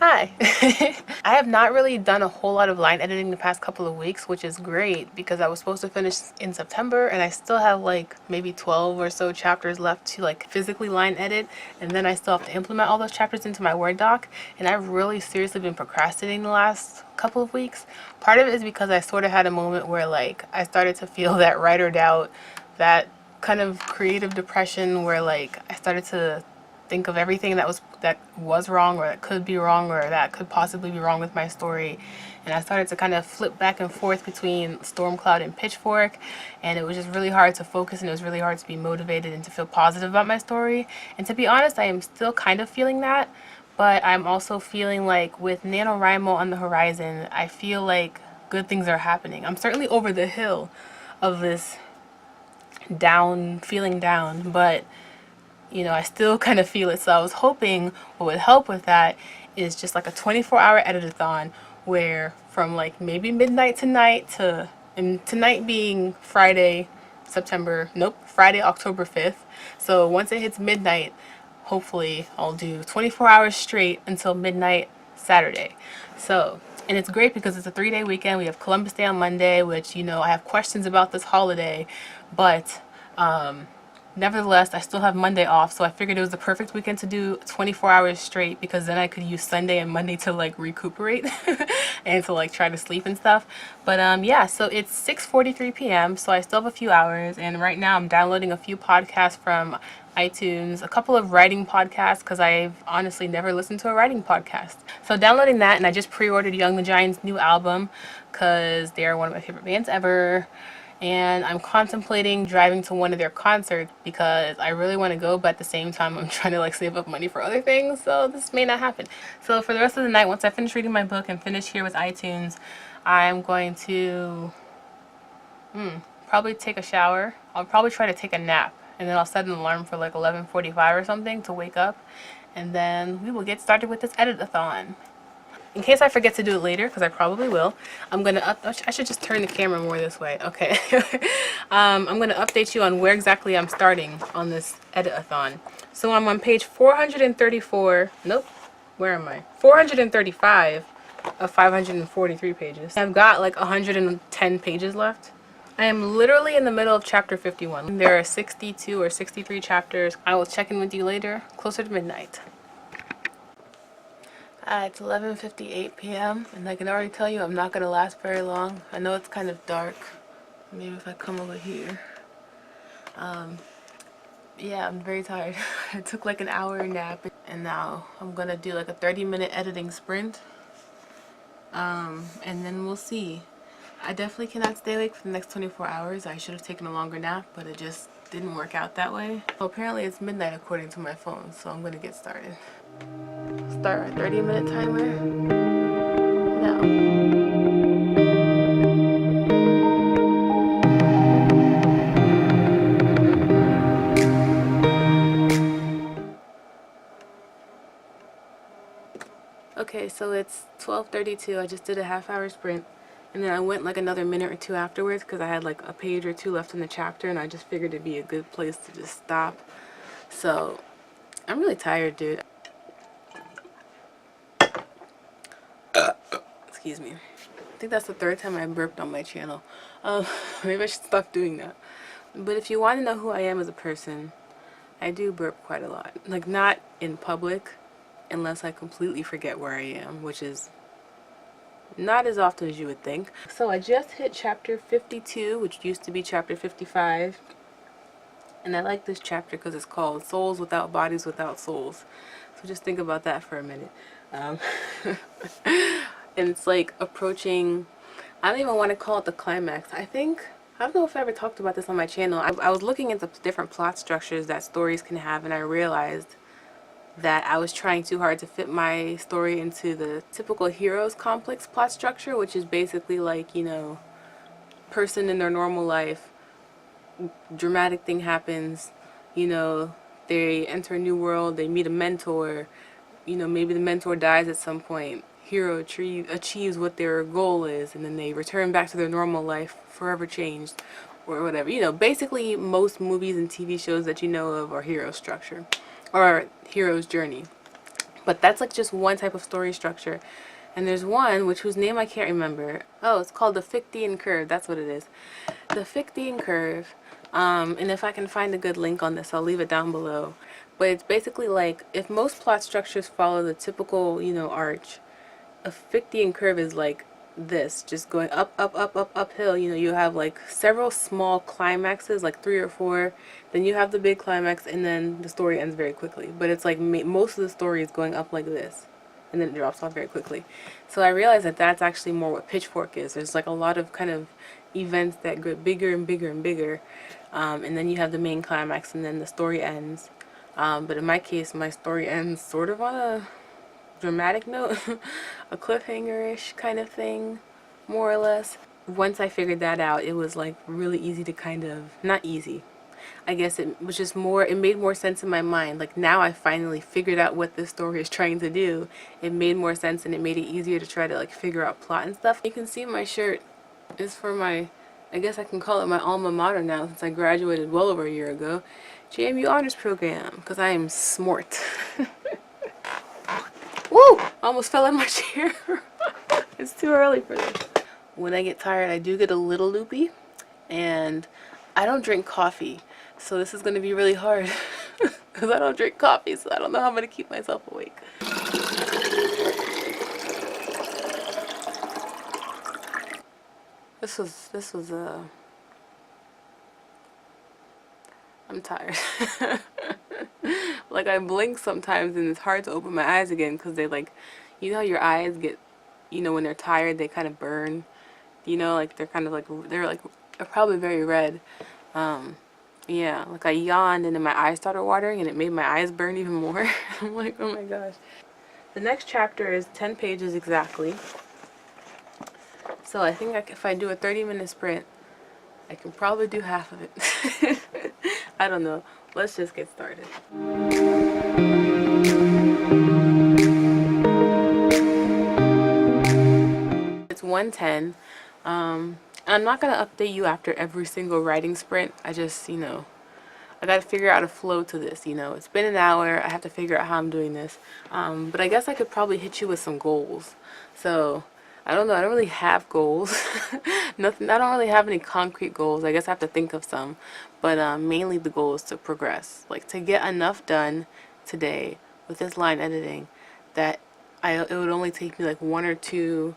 Hi. I have not really done a whole lot of line editing the past couple of weeks, which is great because I was supposed to finish in September and I still have like maybe 12 or so chapters left to like physically line edit, and then I still have to implement all those chapters into my Word doc, and I've really seriously been procrastinating the last couple of weeks. Part of it is because I sort of had a moment where like I started to feel that writer doubt, that kind of creative depression where like I started to think of everything that was wrong or that could be wrong or that could possibly be wrong with my story, and I started to kind of flip back and forth between Stormcloud and Pitchfork, and it was just really hard to focus, and it was really hard to be motivated and to feel positive about my story. And to be honest, I am still kind of feeling that, but I'm also feeling like with NaNoWriMo on the horizon, I feel like good things are happening. I'm certainly over the hill of this feeling down, but I still kind of feel it. So I was hoping what would help with that is just like a 24-hour edit-a-thon where from like maybe midnight tonight and tonight being Friday, Friday, October 5th. So once it hits midnight, hopefully I'll do 24 hours straight until midnight Saturday. So, and it's great because it's a 3-day weekend. We have Columbus Day on Monday, which, I have questions about this holiday, but nevertheless, I still have Monday off, so I figured it was the perfect weekend to do 24 hours straight because then I could use Sunday and Monday to like recuperate and to like try to sleep and stuff. But yeah, so it's 6:43 p.m., so I still have a few hours, and right now I'm downloading a few podcasts from iTunes, a couple of writing podcasts because I've honestly never listened to a writing podcast. So downloading that, and I just pre-ordered Young the Giant's new album because they're one of my favorite bands ever. And I'm contemplating driving to one of their concerts because I really want to go, but at the same time I'm trying to like save up money for other things, so this may not happen. So for the rest of the night, once I finish reading my book and finish here with iTunes, I'm going to probably take a shower. I'll probably try to take a nap, and then I'll set an alarm for like 11:45 or something to wake up, and then we will get started with this edit-a-thon. In case I forget to do it later, because I probably will, I should just turn the camera more this way. Okay. I'm gonna update you on where exactly I'm starting on this edit-a-thon. So I'm on page 434. Nope. Where am I? 435 of 543 pages. I've got like 110 pages left. I am literally in the middle of chapter 51. There are 62 or 63 chapters. I will check in with you later, closer to midnight. It's 11:58 p.m. and I can already tell you I'm not going to last very long. I know it's kind of dark. Maybe if I come over here. Yeah, I'm very tired. I took like an hour nap, and now I'm going to do like a 30-minute editing sprint. And then we'll see. I definitely cannot stay awake for the next 24 hours. I should have taken a longer nap, but it just didn't work out that way. Well, apparently it's midnight according to my phone, so I'm going to get started. Start our 30-minute timer now. Okay, so it's 12:32. I just did a half-hour sprint, and then I went like another minute or two afterwards because I had like a page or two left in the chapter, and I just figured it'd be a good place to just stop. So I'm really tired, dude. Excuse me. I think that's the third time I burped on my channel. Maybe I should stop doing that. But if you want to know who I am as a person, I do burp quite a lot. Like, not in public, unless I completely forget where I am, which is not as often as you would think. So I just hit chapter 52, which used to be chapter 55. And I like this chapter because it's called Souls Without Bodies Without Souls. So just think about that for a minute. And it's like approaching, I don't even want to call it the climax. I don't know if I ever talked about this on my channel. I was looking at the different plot structures that stories can have, and I realized that I was trying too hard to fit my story into the typical hero's complex plot structure, which is basically like, person in their normal life, dramatic thing happens, they enter a new world, they meet a mentor, maybe the mentor dies at some point, hero achieves what their goal is, and then they return back to their normal life, forever changed, or whatever. Basically most movies and TV shows that you know of are hero structure, or hero's journey. But that's like just one type of story structure. And there's one whose name I can't remember. Oh, it's called the Fichtean Curve. That's what it is. The Fichtean Curve. And if I can find a good link on this, I'll leave it down below. But it's basically like, if most plot structures follow the typical, arch, a Fichtean curve is like this, just going up, up, up, up, uphill. You have like several small climaxes, like 3 or 4. Then you have the big climax, and then the story ends very quickly. But it's like most of the story is going up like this, and then it drops off very quickly. So I realized that that's actually more what Pitchfork is. There's like a lot of kind of events that get bigger and bigger and bigger, and then you have the main climax, and then the story ends. But in my case, my story ends sort of on a dramatic note, a cliffhanger-ish kind of thing, more or less. Once I figured that out, it was like really easy to kind of, not easy, I guess it was just more, it made more sense in my mind. Like now I finally figured out what this story is trying to do. It made more sense, and it made it easier to try to like figure out plot and stuff. You can see my shirt is for my, I guess I can call it my alma mater now, since I graduated well over a year ago, JMU Honors Program, because I am smart. Woo! I almost fell in my chair. It's too early for this. When I get tired, I do get a little loopy, and I don't drink coffee, so this is going to be really hard because I don't drink coffee, so I don't know how I'm going to keep myself awake. This was I'm tired. Like I blink sometimes and it's hard to open my eyes again because they like, how your eyes get, when they're tired, they kind of burn, like they're kind of like, they're probably very red. Yeah, like I yawned and then my eyes started watering and it made my eyes burn even more. I'm like, oh my gosh. The next chapter is 10 pages exactly. So I think if I do a 30-minute sprint, I can probably do half of it. I don't know. Let's just get started. It's 1:10. I'm not going to update you after every single writing sprint. I just, I got to figure out a flow to this, It's been an hour. I have to figure out how I'm doing this. But I guess I could probably hit you with some goals. So, I don't know. I don't really have goals. Nothing. I don't really have any concrete goals. I guess I have to think of some. But mainly the goal is to progress. Like to get enough done today with this line editing that it would only take me like 1 or 2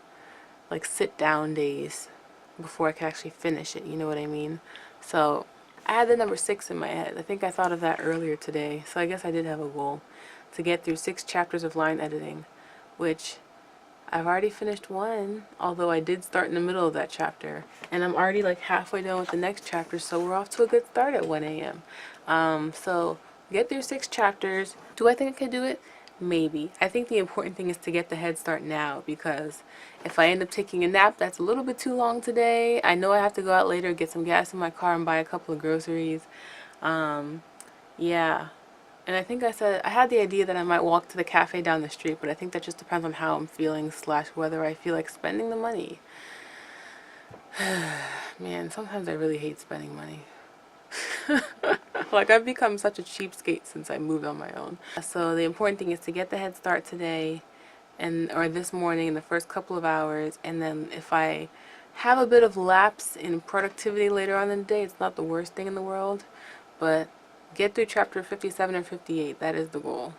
like sit down days before I could actually finish it. You know what I mean? So I had the number 6 in my head. I think I thought of that earlier today. So I guess I did have a goal to get through 6 chapters of line editing, which I've already finished 1, although I did start in the middle of that chapter. And I'm already like halfway done with the next chapter, so we're off to a good start at 1 a.m. So get through 6 chapters. Do I think I could do it? Maybe. I think the important thing is to get the head start now, because if I end up taking a nap, that's a little bit too long today. I know I have to go out later, get some gas in my car, and buy a couple of groceries. Yeah. And I think I said, I had the idea that I might walk to the cafe down the street, but I think that just depends on how I'm feeling / whether I feel like spending the money. Man, sometimes I really hate spending money. Like I've become such a cheapskate since I moved on my own. So the important thing is to get the head start today or this morning in the first couple of hours, and then if I have a bit of lapse in productivity later on in the day, it's not the worst thing in the world, but get through chapter 57 or 58. That is the goal.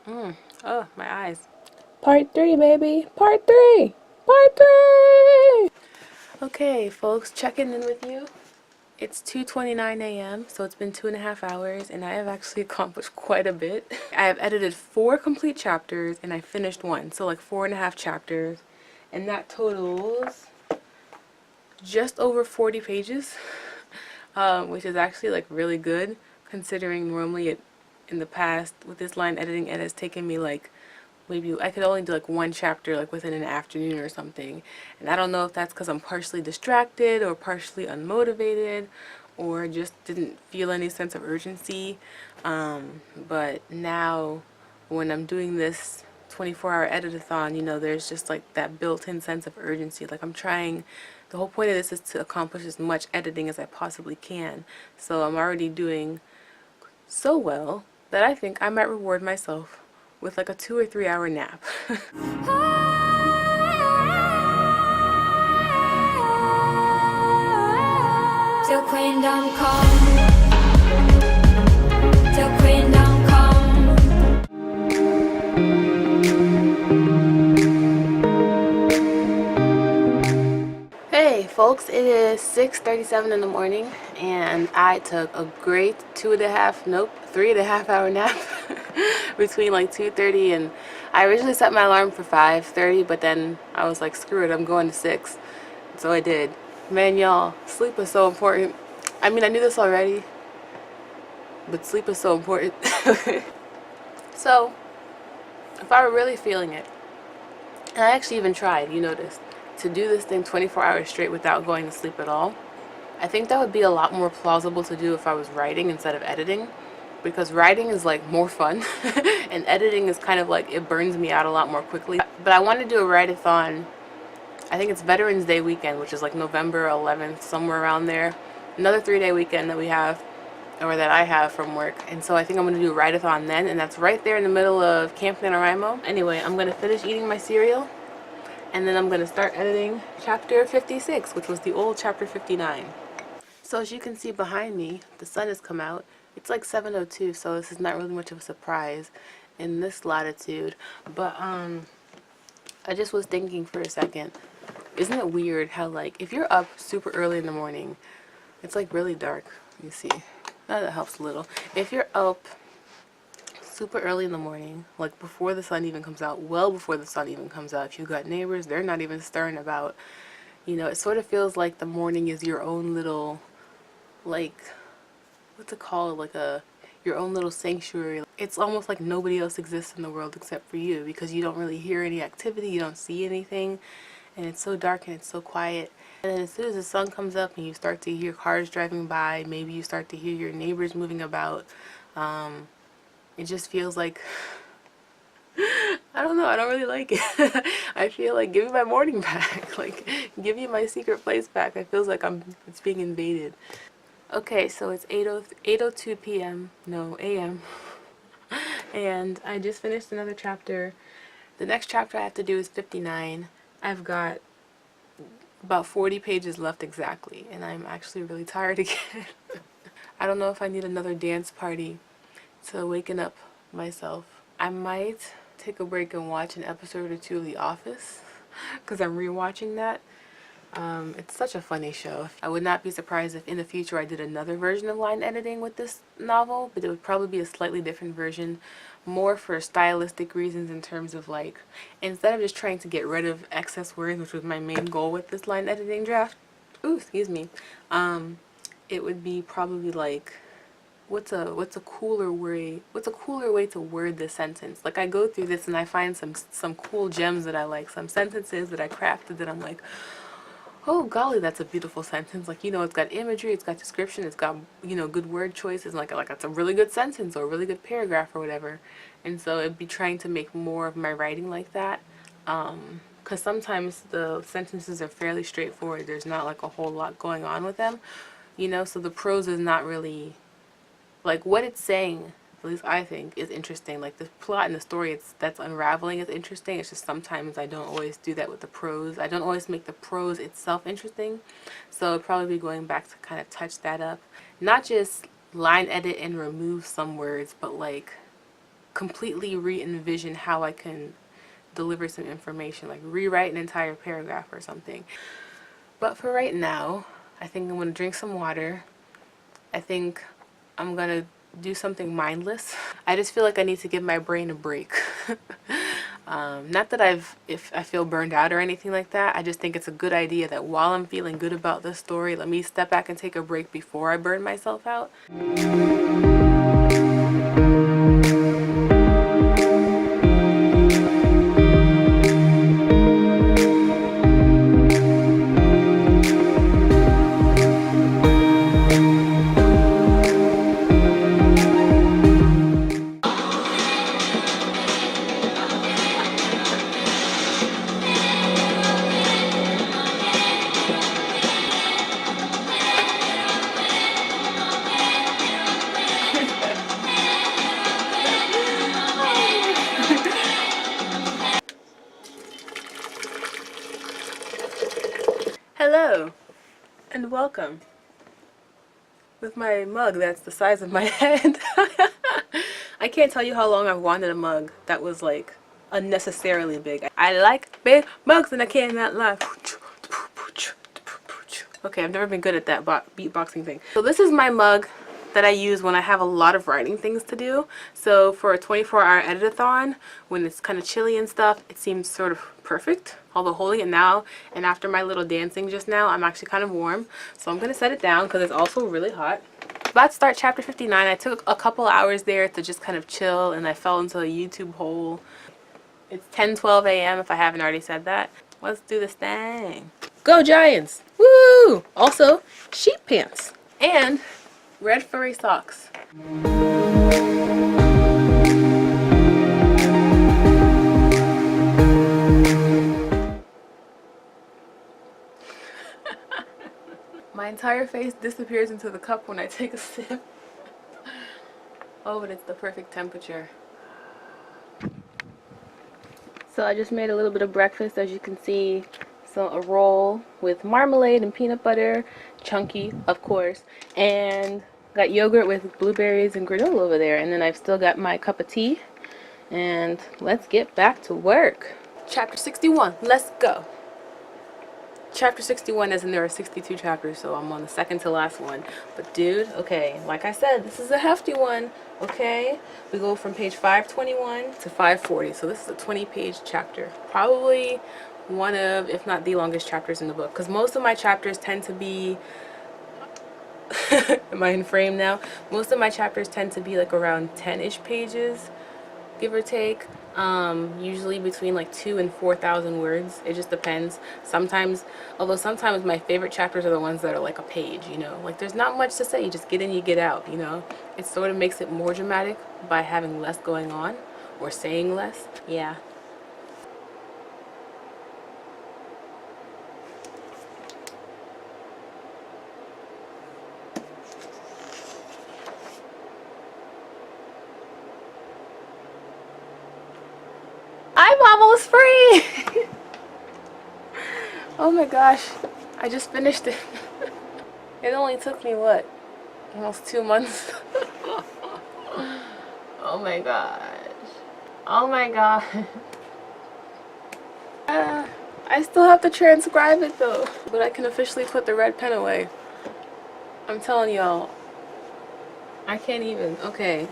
Oh, my eyes. Part 3, baby. Part 3. Part 3. Okay, folks, checking in with you. It's 2:29 a.m., so it's been 2.5 hours, and I have actually accomplished quite a bit. I have edited 4 complete chapters, and I finished 1, so like 4.5 chapters, and that totals just over 40 pages, which is actually like really good, considering normally in the past with this line editing, it has taken me like maybe I could only do like 1 chapter like within an afternoon or something. And I don't know if that's because I'm partially distracted or partially unmotivated or just didn't feel any sense of urgency. But now when I'm doing this 24-hour edit-a-thon, there's just like that built-in sense of urgency. Like I'm trying The whole point of this is to accomplish as much editing as I possibly can. So I'm already doing so well that I think I might reward myself with like a 2 or 3 hour nap. Till Queendom come, till Queendom come. Hey folks, it is 6:37 in the morning and I took a great 3.5 hour nap between like 2:30 and I originally set my alarm for 5:30, but then I was like, screw it, I'm going to 6. So I did. Man, y'all, sleep is so important. I mean, I knew this already, but sleep is so important. So, if I were really feeling it, and I actually even tried, you noticed, to do this thing 24 hours straight without going to sleep at all, I think that would be a lot more plausible to do if I was writing instead of editing, because writing is like more fun and editing is kind of like, it burns me out a lot more quickly. But I want to do a write-a-thon. I think it's Veterans Day weekend, which is like November 11th, somewhere around there. Another 3-day weekend that we have, or that I have from work. And so I think I'm going to do a write-a-thon then, and that's right there in the middle of Camp Panoramic. Anyway, I'm going to finish eating my cereal, and then I'm going to start editing chapter 56, which was the old chapter 59. So as you can see behind me, the sun has come out. It's like 7:02, so this is not really much of a surprise in this latitude. But I just was thinking for a second, isn't it weird how, like, if you're up super early in the morning, it's like really dark. You see, that helps a little. If you're up super early in the morning, like before the sun even comes out, well before the sun even comes out, if you've got neighbors, they're not even stirring about, you know, it sort of feels like the morning is your own little, like, what's it called, like your own little sanctuary. It's almost like nobody else exists in the world except for you, because you don't really hear any activity, you don't see anything, and it's so dark and it's so quiet. And then as soon as the sun comes up and you start to hear cars driving by, maybe you start to hear your neighbors moving about, it just feels like, I don't know, I don't really like it. I feel like, give me my morning back. Like, give me my secret place back. It feels like it's being invaded. Okay, so it's 8:02 p.m. No, a.m. And I just finished another chapter. The next chapter I have to do is 59. I've got about 40 pages left exactly, and I'm actually really tired again. I don't know if I need another dance party to waken up myself. I might take a break and watch an episode or two of The Office, because I'm rewatching that. It's such a funny show. I would not be surprised if in the future I did another version of line editing with this novel, but it would probably be a slightly different version, more for stylistic reasons, in terms of, like, instead of just trying to get rid of excess words, which was my main goal with this line editing draft, it would be probably like, what's a cooler way to word this sentence. Like, I go through this and I find some cool gems that I like, some sentences that I crafted that I'm like, oh golly, that's a beautiful sentence. Like, you know, it's got imagery, it's got description, it's got, you know, good word choices, like that's a really good sentence or a really good paragraph or whatever. And so it'd be trying to make more of my writing like that, because sometimes the sentences are fairly straightforward. There's not like a whole lot going on with them, you know, so the prose is not really, like, what it's saying, at least I think, is interesting. Like, the plot and the story that's unraveling is interesting. It's just sometimes I don't always do that with the prose. I don't always make the prose itself interesting. So I'd probably be going back to kind of touch that up. Not just line edit and remove some words, but like completely re-envision how I can deliver some information. Like rewrite an entire paragraph or something. But for right now, I think I'm going to drink some water. I think I'm going to do something mindless. I just feel like I need to give my brain a break. Not that if I feel burned out or anything like that. I just think it's a good idea that while I'm feeling good about this story, let me step back and take a break before I burn myself out. and welcome. With my mug that's the size of my head. I can't tell you how long I've wanted a mug that was like unnecessarily big. I like big mugs and I cannot lie. Okay, I've never been good at that beatboxing thing. So this is my mug that I use when I have a lot of writing things to do. So for a 24-hour edit-a-thon, when it's kind of chilly and stuff, it seems sort of perfect. Although holding it now and after my little dancing just now, I'm actually kind of warm. So I'm going to set it down because it's also really hot. About to start chapter 59. I took a couple hours there to just kind of chill and I fell into a YouTube hole. It's 10:12 a.m. if I haven't already said that. Let's do this thing. Go Giants! Woo! Also, sheep pants. And red furry socks. My entire face disappears into the cup when I take a sip. Oh, but it's the perfect temperature. So I just made a little bit of breakfast, as you can see. So a roll with marmalade and peanut butter, chunky of course, and got yogurt with blueberries and granola over there. And then I've still got my cup of tea, and let's get back to work. Chapter 61, let's go. Chapter 61, as in there are 62 chapters, so I'm on the second to last one. But dude, okay, like I said, this is a hefty one, okay? We go from page 521 to 540, so this is a 20-page chapter. Probably one of, if not the longest chapters in the book, because most of my chapters tend to be am I in frame now? Most of my chapters tend to be like around 10-ish pages, give or take. Usually between like 2,000 and 4,000 words. It just depends. Sometimes, although sometimes my favorite chapters are the ones that are like a page, you know, like there's not much to say, you just get in, you get out, you know. It sort of makes it more dramatic by having less going on or saying less. Yeah. I'm almost free! Oh my gosh, I just finished it. It only took me, what, almost 2 months? Oh my gosh. Oh my god. I still have to transcribe it though. But I can officially put the red pen away. I'm telling y'all, I can't even. Okay.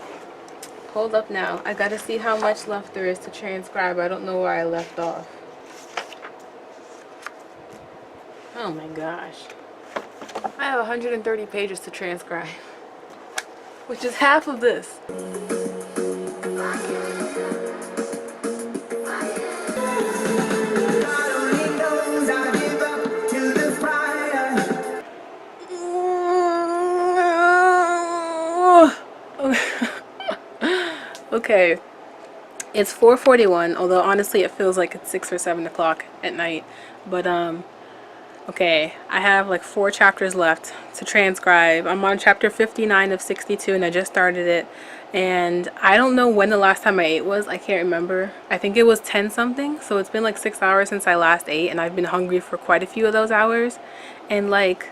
Hold up now. I gotta see how much left there is to transcribe. I don't know where I left off. Oh my gosh. I have 130 pages to transcribe, which is half of this. Okay, it's 4:41, although honestly it feels like it's 6 or 7 o'clock at night. But okay, I have like 4 chapters left to transcribe. I'm on chapter 59 of 62 and I just started it. And I don't know when the last time I ate was. I can't remember. I think it was 10 something. So it's been like 6 hours since I last ate, and I've been hungry for quite a few of those hours. And like,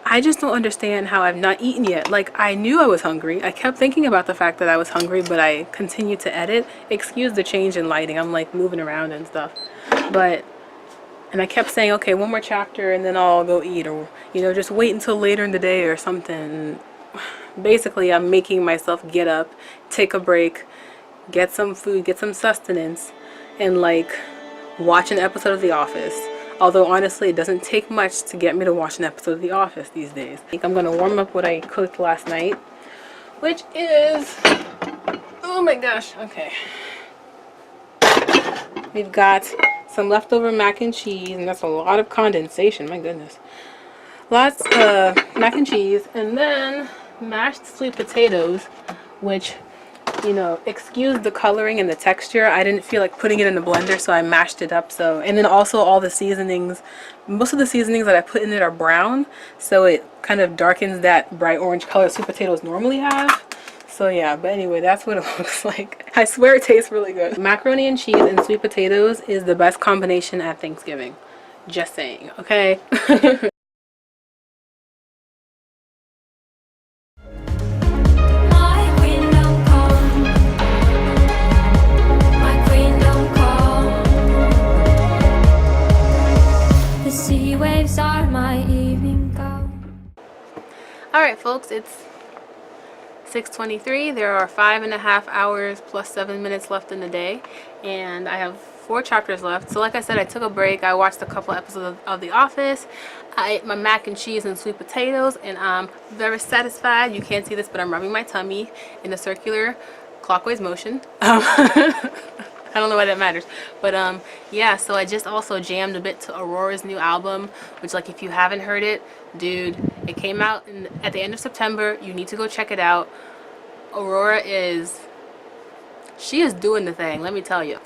I just don't understand how I've not eaten yet. Like, I knew I was hungry. I kept thinking about the fact that I was hungry, but I continued to edit. Excuse the change in lighting. I'm like moving around and stuff. And I kept saying, okay, one more chapter and then I'll go eat, or, you know, just wait until later in the day or something. Basically, I'm making myself get up, take a break, get some food, get some sustenance, and like watch an episode of The Office. Although honestly, it doesn't take much to get me to watch an episode of The Office these days. I think I'm gonna warm up what I cooked last night, which is, oh my gosh, okay. We've got some leftover mac and cheese, and that's a lot of condensation, my goodness. Lots of mac and cheese, and then mashed sweet potatoes, which, you know, excuse the coloring and the texture. I didn't feel like putting it in the blender, so I mashed it up. So, and then also all the seasonings, most of the seasonings that I put in it are brown, so it kind of darkens that bright orange color sweet potatoes normally have. So yeah, but anyway, that's what it looks like. I swear it tastes really good. Macaroni and cheese and sweet potatoes is the best combination at Thanksgiving. Just saying, okay? folks, it's 6:23. There are 5.5 hours plus 7 minutes left in the day, and I have 4 chapters left. So like I said, I took a break. I watched a couple episodes of The Office. I ate my mac and cheese and sweet potatoes, and I'm very satisfied. You can't see this, but I'm rubbing my tummy in a circular clockwise motion. I don't know why that matters, but yeah, so I just also jammed a bit to Aurora's new album, which, like, if you haven't heard it, dude, it came out at the end of September. You need to go check it out. Aurora she is doing the thing, let me tell you.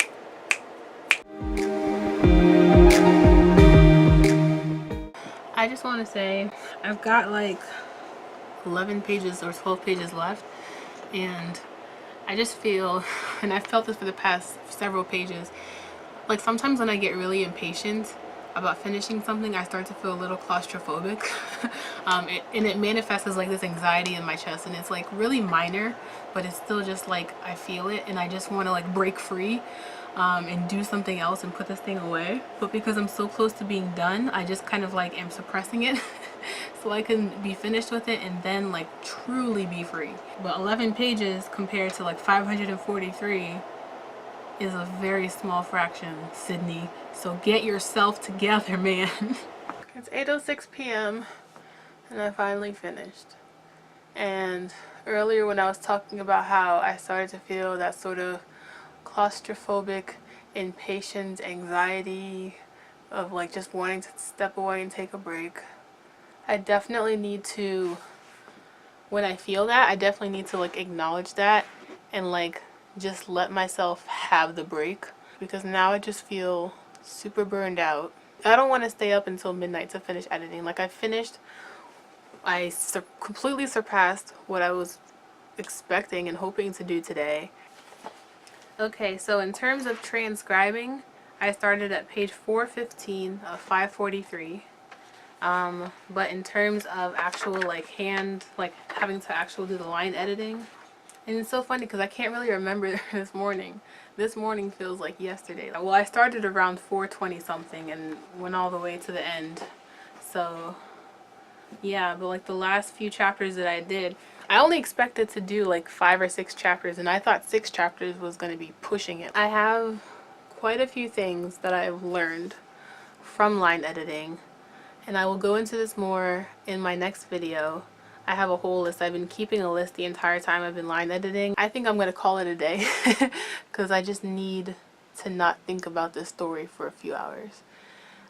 I just want to say I've got like 11 pages or 12 pages left, and I just feel, and I've felt this for the past several pages, like sometimes when I get really impatient about finishing something, I start to feel a little claustrophobic. And it manifests as like this anxiety in my chest, and it's like really minor, but it's still just like I feel it, and I just want to like break free and do something else and put this thing away. But because I'm so close to being done, I just kind of like am suppressing it so I can be finished with it and then like truly be free. But 11 pages compared to like 543 is a very small fraction, Sydney. So get yourself together, man. It's 8:06 p.m. and I finally finished. And earlier when I was talking about how I started to feel that sort of claustrophobic, impatient anxiety of like just wanting to step away and take a break, I definitely need to, when I feel that, I definitely need to like acknowledge that and like just let myself have the break, because now I just feel super burned out. I don't want to stay up until midnight to finish editing. Like, I completely surpassed what I was expecting and hoping to do today. Okay, so in terms of transcribing, I started at page 415 of 543. But in terms of actual like having to actually do the line editing, and it's so funny because I can't really remember this morning. This morning feels like yesterday. Well, I started around 4:20 something and went all the way to the end. So yeah, but like the last few chapters that I did, I only expected to do like 5 or 6 chapters, and I thought 6 chapters was going to be pushing it. I have quite a few things that I've learned from line editing, and I will go into this more in my next video. I have a whole list. I've been keeping a list the entire time I've been line editing. I think I'm going to call it a day because I just need to not think about this story for a few hours.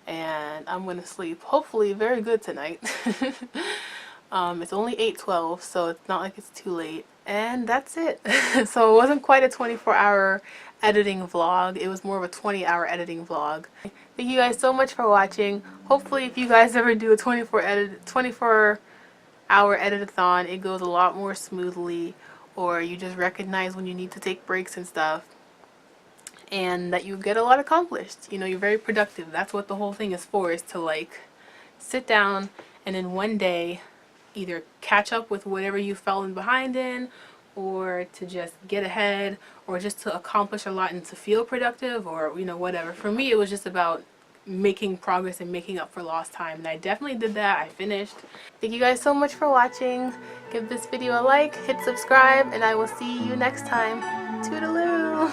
And I'm going to sleep hopefully very good tonight. It's only 8:12, so it's not like it's too late. And that's it. So it wasn't quite a 24-hour editing vlog. It was more of a 20-hour editing vlog. Thank you guys so much for watching. Hopefully if you guys ever do a 24-hour edit-a-thon, it goes a lot more smoothly, or you just recognize when you need to take breaks and stuff, and that you get a lot accomplished. You know, you're very productive. That's what the whole thing is for, is to like sit down and in one day either catch up with whatever you've fallen behind in, or to just get ahead, or just to accomplish a lot and to feel productive, or you know, whatever. For me, it was just about making progress and making up for lost time, and I definitely did that. I finished. Thank you guys so much for watching. Give this video a like, hit subscribe, and I will see you next time. Toodaloo.